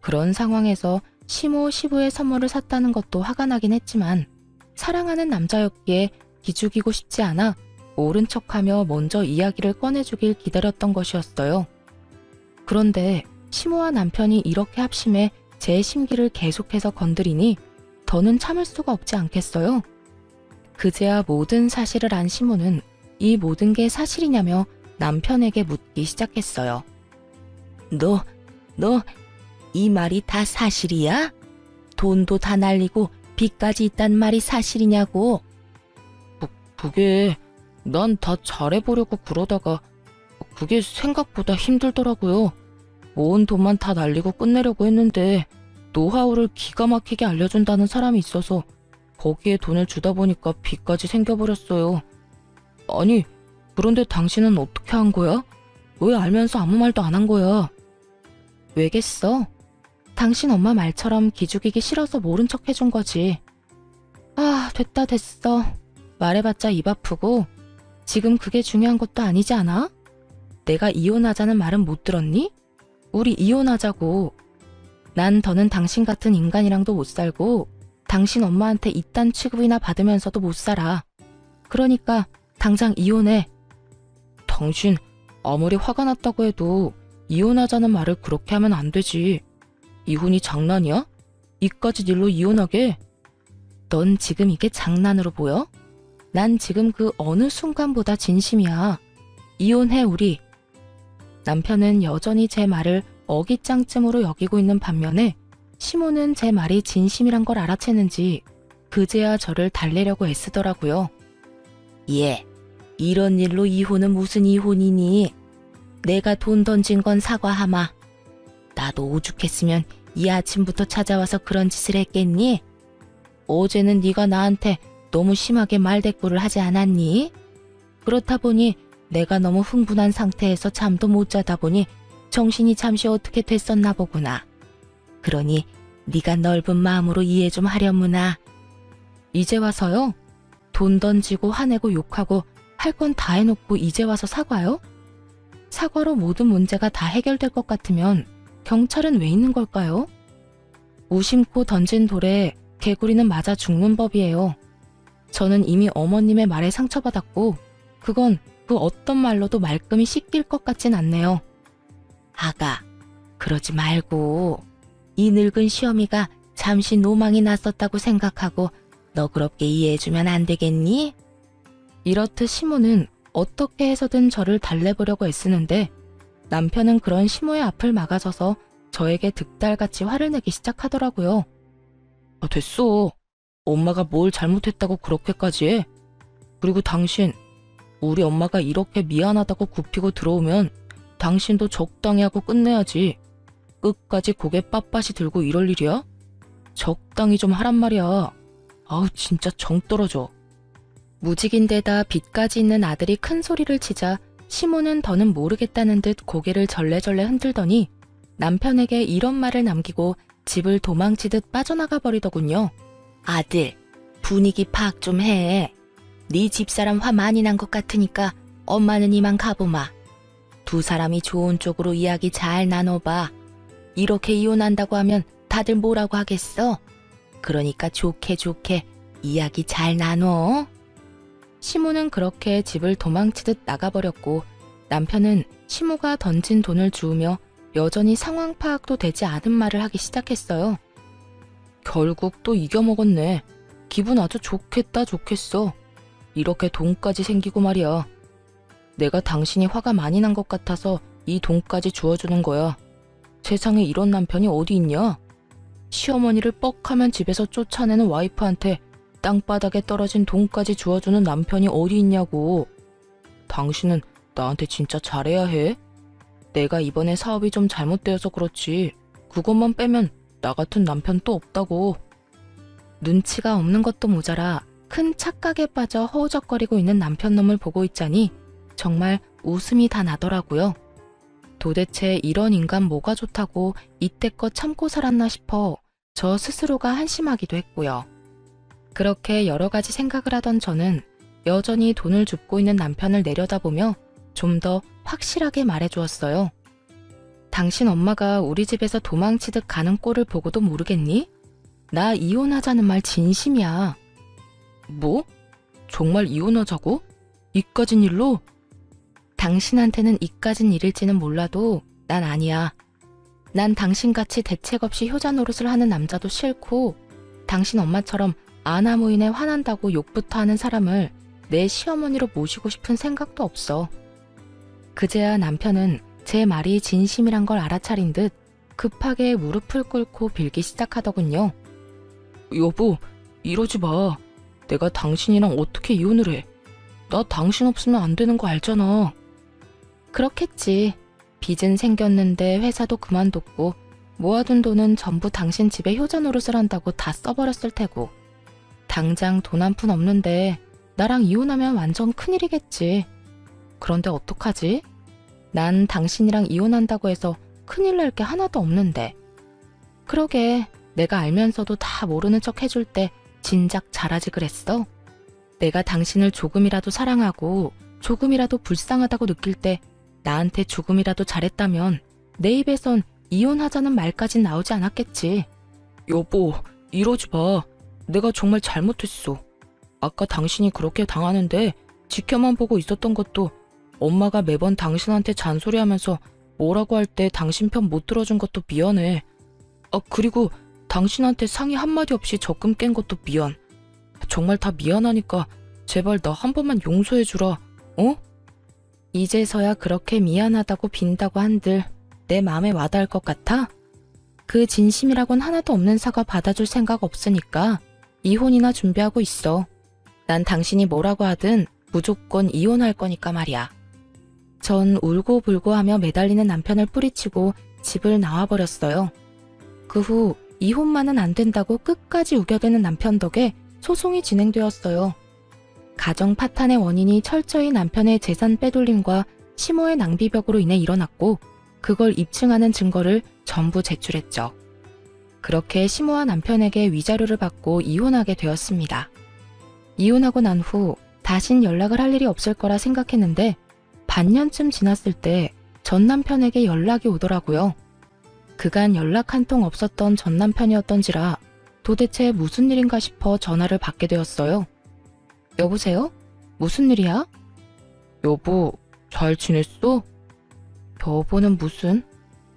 그런 상황에서 시모 시부의 선물을 샀다는 것도 화가 나긴 했지만 사랑하는 남자였기에 기죽이고 싶지 않아 모른 척하며 먼저 이야기를 꺼내주길 기다렸던 것이었어요. 그런데 시모와 남편이 이렇게 합심해 제 심기를 계속해서 건드리니 더는 참을 수가 없지 않겠어요. 그제야 모든 사실을 안 시모는 이 모든 게 사실이냐며 남편에게 묻기 시작했어요. 너 이 말이 다 사실이야? 돈도 다 날리고 빚까지 있단 말이 사실이냐고? 그게 난 다 잘해보려고 그러다가 그게 생각보다 힘들더라고요. 모은 돈만 다 날리고 끝내려고 했는데 노하우를 기가 막히게 알려준다는 사람이 있어서 거기에 돈을 주다 보니까 빚까지 생겨버렸어요. 아니, 그런데 당신은 어떻게 한 거야? 왜 알면서 아무 말도 안 한 거야? 왜겠어? 당신 엄마 말처럼 기죽이기 싫어서 모른 척 해준 거지. 아, 됐어. 말해봤자 입 아프고 지금 그게 중요한 것도 아니지 않아? 내가 이혼하자는 말은 못 들었니? 우리 이혼하자고. 난 더는 당신 같은 인간이랑도 못 살고 당신 엄마한테 이딴 취급이나 받으면서도 못 살아. 그러니까 당장 이혼해. 당신 아무리 화가 났다고 해도 이혼하자는 말을 그렇게 하면 안 되지. 이혼이 장난이야? 이까짓 일로 이혼하게? 넌 지금 이게 장난으로 보여? 난 지금 그 어느 순간보다 진심이야. 이혼해 우리. 남편은 여전히 제 말을 어깃장쯤으로 여기고 있는 반면에 시모는 제 말이 진심이란 걸 알아채는지 그제야 저를 달래려고 애쓰더라고요. 예, 이런 일로 이혼은 무슨 이혼이니? 내가 돈 던진 건 사과하마. 나도 오죽했으면 이 아침부터 찾아와서 그런 짓을 했겠니? 어제는 네가 나한테 너무 심하게 말대꾸를 하지 않았니? 그렇다 보니 내가 너무 흥분한 상태에서 잠도 못 자다 보니 정신이 잠시 어떻게 됐었나 보구나. 그러니 네가 넓은 마음으로 이해 좀 하려무나. 이제 와서요? 돈 던지고 화내고 욕하고 할 건 다 해놓고 이제 와서 사과요? 사과로 모든 문제가 다 해결될 것 같으면 경찰은 왜 있는 걸까요? 무심코 던진 돌에 개구리는 맞아 죽는 법이에요. 저는 이미 어머님의 말에 상처받았고 그건 그 어떤 말로도 말끔히 씻길 것 같진 않네요. 아가, 그러지 말고 이 늙은 시어미가 잠시 노망이 났었다고 생각하고 너그럽게 이해해주면 안 되겠니? 이렇듯 시모는 어떻게 해서든 저를 달래보려고 애쓰는데 남편은 그런 시모의 앞을 막아서서 저에게 득달같이 화를 내기 시작하더라고요. 아, 됐어. 엄마가 뭘 잘못했다고 그렇게까지 해? 그리고 당신, 우리 엄마가 이렇게 미안하다고 굽히고 들어오면 당신도 적당히 하고 끝내야지. 끝까지 고개 빳빳이 들고 이럴 일이야? 적당히 좀 하란 말이야. 아우 진짜 정 떨어져. 무직인데다 빚까지 있는 아들이 큰 소리를 치자 시모는 더는 모르겠다는 듯 고개를 절레절레 흔들더니 남편에게 이런 말을 남기고 집을 도망치듯 빠져나가 버리더군요. 아들, 분위기 파악 좀 해. 네 집사람 화 많이 난 것 같으니까 엄마는 이만 가보마. 두 사람이 좋은 쪽으로 이야기 잘 나눠봐. 이렇게 이혼한다고 하면 다들 뭐라고 하겠어? 그러니까 좋게 좋게 이야기 잘 나눠. 시모는 그렇게 집을 도망치듯 나가버렸고 남편은 시모가 던진 돈을 주우며 여전히 상황 파악도 되지 않은 말을 하기 시작했어요. 결국 또 이겨먹었네. 기분 아주 좋겠다 좋겠어. 이렇게 돈까지 생기고 말이야. 내가 당신이 화가 많이 난 것 같아서 이 돈까지 주워주는 거야. 세상에 이런 남편이 어디 있냐? 시어머니를 뻑하면 집에서 쫓아내는 와이프한테 땅바닥에 떨어진 돈까지 주워주는 남편이 어디 있냐고. 당신은 나한테 진짜 잘해야 해. 내가 이번에 사업이 좀 잘못되어서 그렇지. 그것만 빼면 나 같은 남편 또 없다고. 눈치가 없는 것도 모자라 큰 착각에 빠져 허우적거리고 있는 남편놈을 보고 있자니 정말 웃음이 다 나더라고요. 도대체 이런 인간 뭐가 좋다고 이때껏 참고 살았나 싶어 저 스스로가 한심하기도 했고요. 그렇게 여러 가지 생각을 하던 저는 여전히 돈을 줍고 있는 남편을 내려다보며 좀 더 확실하게 말해주었어요. 당신 엄마가 우리 집에서 도망치듯 가는 꼴을 보고도 모르겠니? 나 이혼하자는 말 진심이야. 뭐? 정말 이혼하자고? 이까진 일로? 당신한테는 이까진 일일지는 몰라도 난 아니야. 난 당신같이 대책 없이 효자 노릇을 하는 남자도 싫고 당신 엄마처럼 아나무인에 화난다고 욕부터 하는 사람을 내 시어머니로 모시고 싶은 생각도 없어. 그제야 남편은 제 말이 진심이란 걸 알아차린 듯 급하게 무릎을 꿇고 빌기 시작하더군요. 여보, 이러지 마. 내가 당신이랑 어떻게 이혼을 해? 나 당신 없으면 안 되는 거 알잖아. 그렇겠지. 빚은 생겼는데 회사도 그만뒀고 모아둔 돈은 전부 당신 집에 효자 노릇을 한다고 다 써버렸을 테고. 당장 돈 한 푼 없는데 나랑 이혼하면 완전 큰일이겠지. 그런데 어떡하지? 난 당신이랑 이혼한다고 해서 큰일 날 게 하나도 없는데. 그러게 내가 알면서도 다 모르는 척 해줄 때 진작 잘하지 그랬어. 내가 당신을 조금이라도 사랑하고 조금이라도 불쌍하다고 느낄 때 나한테 조금이라도 잘했다면 내 입에선 이혼하자는 말까진 나오지 않았겠지. 여보, 이러지 마. 내가 정말 잘못했어. 아까 당신이 그렇게 당하는데 지켜만 보고 있었던 것도 엄마가 매번 당신한테 잔소리하면서 뭐라고 할 때 당신 편 못 들어준 것도 미안해. 그리고 당신한테 상의 한마디 없이 적금 깬 것도 미안. 정말 다 미안하니까 제발 나 한 번만 용서해주라. 어? 이제서야 그렇게 미안하다고 빈다고 한들 내 마음에 와닿을 것 같아? 그 진심이라곤 하나도 없는 사과 받아줄 생각 없으니까 이혼이나 준비하고 있어. 난 당신이 뭐라고 하든 무조건 이혼할 거니까 말이야. 전 울고불고 하며 매달리는 남편을 뿌리치고 집을 나와버렸어요. 그 후 이혼만은 안 된다고 끝까지 우겨대는 남편 덕에 소송이 진행되었어요. 가정 파탄의 원인이 철저히 남편의 재산 빼돌림과 시모의 낭비벽으로 인해 일어났고 그걸 입증하는 증거를 전부 제출했죠. 그렇게 시모와 남편에게 위자료를 받고 이혼하게 되었습니다. 이혼하고 난 후 다신 연락을 할 일이 없을 거라 생각했는데 반년쯤 지났을 때 전 남편에게 연락이 오더라고요. 그간 연락 한 통 없었던 전 남편이었던지라 도대체 무슨 일인가 싶어 전화를 받게 되었어요. 여보세요? 무슨 일이야? 여보, 잘 지냈어? 여보는 무슨?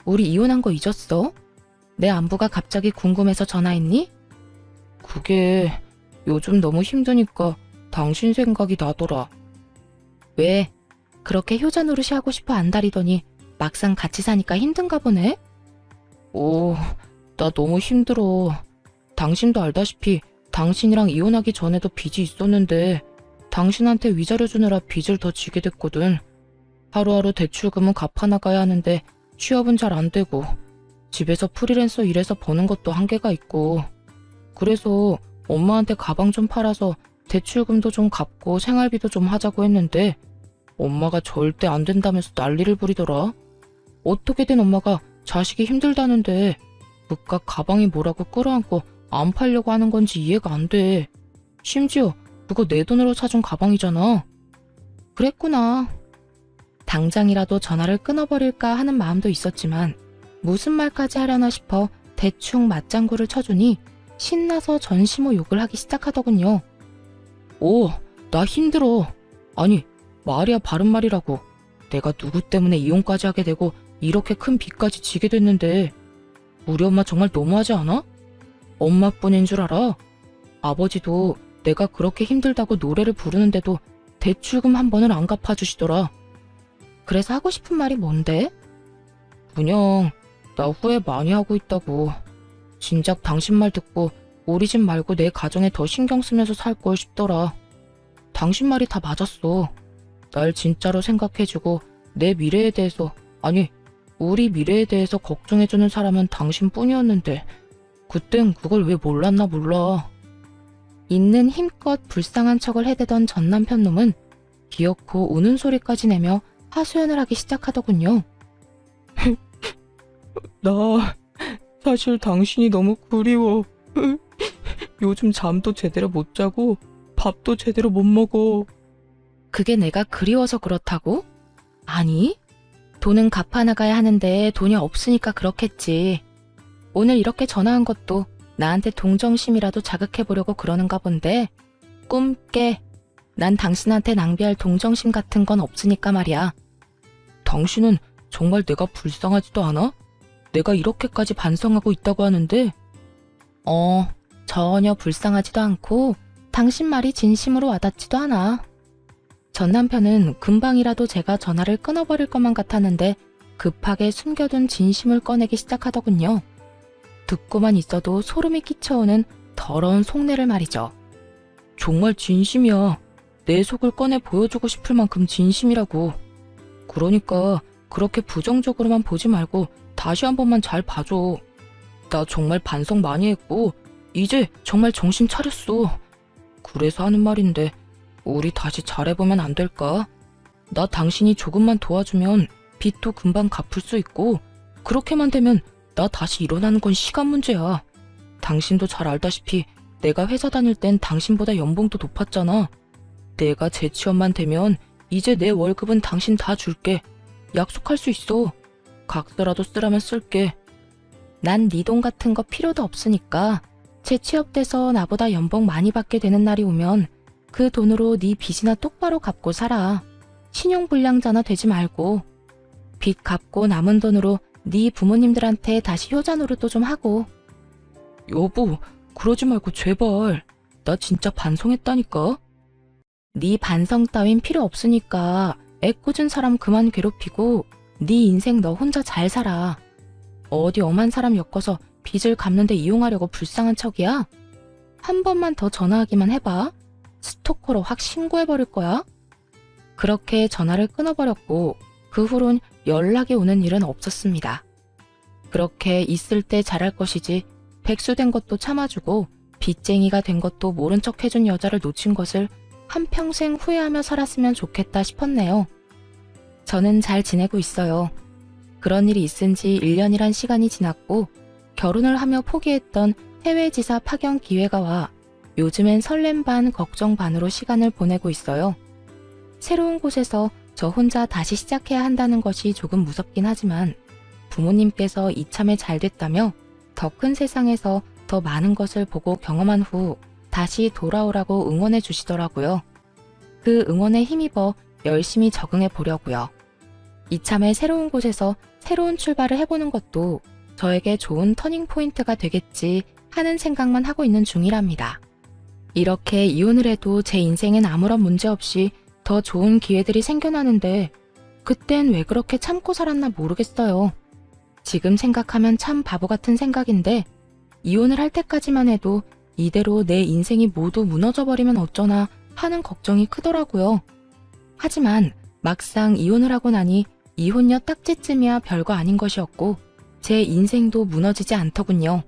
우리 이혼한 거 잊었어? 내 안부가 갑자기 궁금해서 전화했니? 그게 요즘 너무 힘드니까 당신 생각이 나더라. 왜? 그렇게 효자 노릇이 하고 싶어 안달이더니 막상 같이 사니까 힘든가 보네? 나 너무 힘들어. 당신도 알다시피 당신이랑 이혼하기 전에도 빚이 있었는데 당신한테 위자료 주느라 빚을 더 지게 됐거든. 하루하루 대출금은 갚아나가야 하는데 취업은 잘 안 되고 집에서 프리랜서 일해서 버는 것도 한계가 있고 그래서 엄마한테 가방 좀 팔아서 대출금도 좀 갚고 생활비도 좀 하자고 했는데 엄마가 절대 안 된다면서 난리를 부리더라. 어떻게 된 엄마가 자식이 힘들다는데 그깟 가방이 뭐라고 끌어안고 안 팔려고 하는 건지 이해가 안 돼. 심지어 그거 내 돈으로 사준 가방이잖아. 그랬구나. 당장이라도 전화를 끊어버릴까 하는 마음도 있었지만 무슨 말까지 하려나 싶어 대충 맞장구를 쳐주니 신나서 전시모 욕을 하기 시작하더군요. 오, 나 힘들어. 아니, 말이야 바른 말이라고. 내가 누구 때문에 이혼까지 하게 되고 이렇게 큰 빚까지 지게 됐는데 우리 엄마 정말 너무하지 않아? 엄마뿐인 줄 알아? 아버지도 내가 그렇게 힘들다고 노래를 부르는데도 대출금 한 번을 안 갚아주시더라. 그래서 하고 싶은 말이 뭔데? 그냥 나 후회 많이 하고 있다고. 진작 당신 말 듣고 우리 집 말고 내 가정에 더 신경 쓰면서 살 걸 싶더라. 당신 말이 다 맞았어. 날 진짜로 생각해주고 내 미래에 대해서, 아니 우리 미래에 대해서 걱정해주는 사람은 당신뿐이었는데 그땐 그걸 왜 몰랐나 몰라. 있는 힘껏 불쌍한 척을 해대던 전 남편 놈은 귀엽고 우는 소리까지 내며 하소연을 하기 시작하더군요. 나 사실 당신이 너무 그리워. 요즘 잠도 제대로 못 자고 밥도 제대로 못 먹어. 그게 내가 그리워서 그렇다고? 아니, 돈은 갚아 나가야 하는데 돈이 없으니까 그렇겠지. 오늘 이렇게 전화한 것도 나한테 동정심이라도 자극해보려고 그러는가 본데 꿈 깨. 난 당신한테 낭비할 동정심 같은 건 없으니까 말이야. 당신은 정말 내가 불쌍하지도 않아? 내가 이렇게까지 반성하고 있다고 하는데? 전혀 불쌍하지도 않고 당신 말이 진심으로 와닿지도 않아. 전 남편은 금방이라도 제가 전화를 끊어버릴 것만 같았는데 급하게 숨겨둔 진심을 꺼내기 시작하더군요. 듣고만 있어도 소름이 끼쳐오는 더러운 속내를 말이죠. 정말 진심이야. 내 속을 꺼내 보여주고 싶을 만큼 진심이라고. 그러니까 그렇게 부정적으로만 보지 말고 다시 한 번만 잘 봐줘. 나 정말 반성 많이 했고 이제 정말 정신 차렸어. 그래서 하는 말인데 우리 다시 잘해보면 안 될까? 나 당신이 조금만 도와주면 빚도 금방 갚을 수 있고 그렇게만 되면 나 다시 일어나는 건 시간 문제야. 당신도 잘 알다시피 내가 회사 다닐 땐 당신보다 연봉도 높았잖아. 내가 재취업만 되면 이제 내 월급은 당신 다 줄게. 약속할 수 있어. 각서라도 쓰라면 쓸게. 난 네 돈 같은 거 필요도 없으니까 재취업돼서 나보다 연봉 많이 받게 되는 날이 오면 그 돈으로 네 빚이나 똑바로 갚고 살아. 신용불량자나 되지 말고. 빚 갚고 남은 돈으로 네 부모님들한테 다시 효자 노릇도 좀 하고. 여보, 그러지 말고 제발. 나 진짜 반성했다니까. 네 반성 따윈 필요 없으니까 애꿎은 사람 그만 괴롭히고 네 인생 너 혼자 잘 살아. 어디 엄한 사람 엮어서 빚을 갚는데 이용하려고 불쌍한 척이야? 한 번만 더 전화하기만 해봐. 스토커로 확 신고해버릴 거야. 그렇게 전화를 끊어버렸고 그 후론 연락이 오는 일은 없었습니다. 그렇게 있을 때 잘할 것이지 백수된 것도 참아주고 빚쟁이가 된 것도 모른 척 해준 여자를 놓친 것을 한평생 후회하며 살았으면 좋겠다 싶었네요. 저는 잘 지내고 있어요. 그런 일이 있은 지 1년이란 시간이 지났고 결혼을 하며 포기했던 해외 지사 파견 기회가 와 요즘엔 설렘 반 걱정 반으로 시간을 보내고 있어요. 새로운 곳에서 저 혼자 다시 시작해야 한다는 것이 조금 무섭긴 하지만 부모님께서 이참에 잘 됐다며 더 큰 세상에서 더 많은 것을 보고 경험한 후 다시 돌아오라고 응원해 주시더라고요. 그 응원에 힘입어 열심히 적응해 보려고요. 이참에 새로운 곳에서 새로운 출발을 해보는 것도 저에게 좋은 터닝 포인트가 되겠지 하는 생각만 하고 있는 중이랍니다. 이렇게 이혼을 해도 제 인생엔 아무런 문제 없이 더 좋은 기회들이 생겨나는데 그땐 왜 그렇게 참고 살았나 모르겠어요. 지금 생각하면 참 바보 같은 생각인데 이혼을 할 때까지만 해도 이대로 내 인생이 모두 무너져버리면 어쩌나 하는 걱정이 크더라고요. 하지만 막상 이혼을 하고 나니 이혼녀 딱지쯤이야 별거 아닌 것이었고 제 인생도 무너지지 않더군요.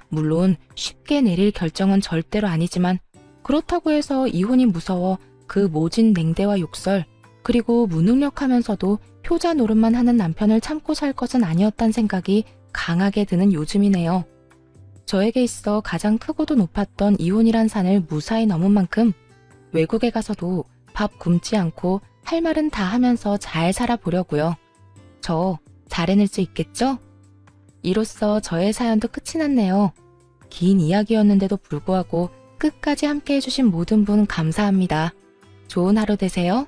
물론 쉽게 내릴 결정은 절대로 아니지만 그렇다고 해서 이혼이 무서워 그 모진 냉대와 욕설 그리고 무능력하면서도 효자 노릇만 하는 남편을 참고 살 것은 아니었단 생각이 강하게 드는 요즘이네요. 저에게 있어 가장 크고도 높았던 이혼이란 산을 무사히 넘은 만큼 외국에 가서도 밥 굶지 않고 할 말은 다 하면서 잘 살아보려고요. 저 잘 해낼 수 있겠죠? 이로써 저의 사연도 끝이 났네요. 긴 이야기였는데도 불구하고 끝까지 함께 해주신 모든 분 감사합니다. 좋은 하루 되세요.